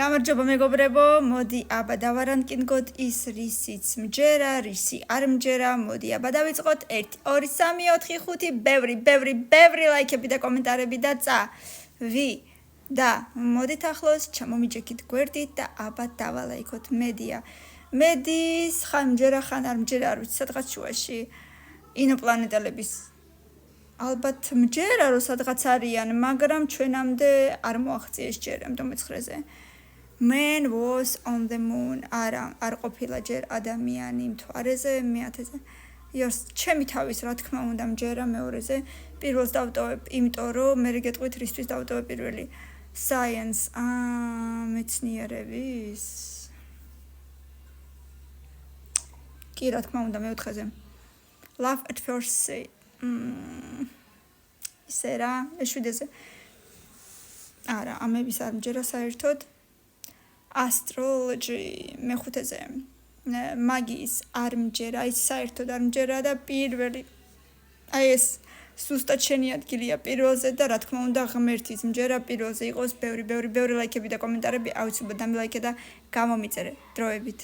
გამარჯობა მეგობრებო, მოდი აბა დავარანკინგოთ ის რისიც მჯერა, რისი არ მჯერა, მოდი აბა დავიწყოთ 1 2 3 4 5 ბევრი ლაიქები და კომენტარები და წავი და მოდით ახლოს ჩამომიჯექით გვერდით და აბა დავალაიქოთ მედის ხან მჯერა ხან არ მჯერა, არ ვიცი სადღაც შუაში ინოპლანეტელების ალბათ მჯერა რომ სადღაც არიან, მაგრამ ჩვენამდე არ მოაღწიეს ჯერ ამ 19-ზე. Man was on the moon. არ ყოფილა ჯერ ადამიანი მთვარეზე, მეათეზე. იოს, ჩემი თავის რა თქმა უნდა მჯერა მეორეზე. პირველს დავტოვებ, იმიტომ რომ მე გეტყვით რისთვის დავტოვებ პირველი. Science, მეცნიერების. კი, რა თქმა უნდა მეოთხეზე. Love at first sight. ისე რა, მეშვიდეზე. არა, ამების არ მჯერა საერთოდ. Astrology მეხუთეზე. მაგიის არ მჯერა, ის საერთოდ არ მჯერა და პირველი. აი ეს სუსტად შენი ადგილია პირველზე და რა თქმა უნდა ღმერთის მჯერა პირველზე იყოს ბევრი ლაიქები და კომენტარები, აუცილებლად დამილაიქე და გამომიწერე დროებით.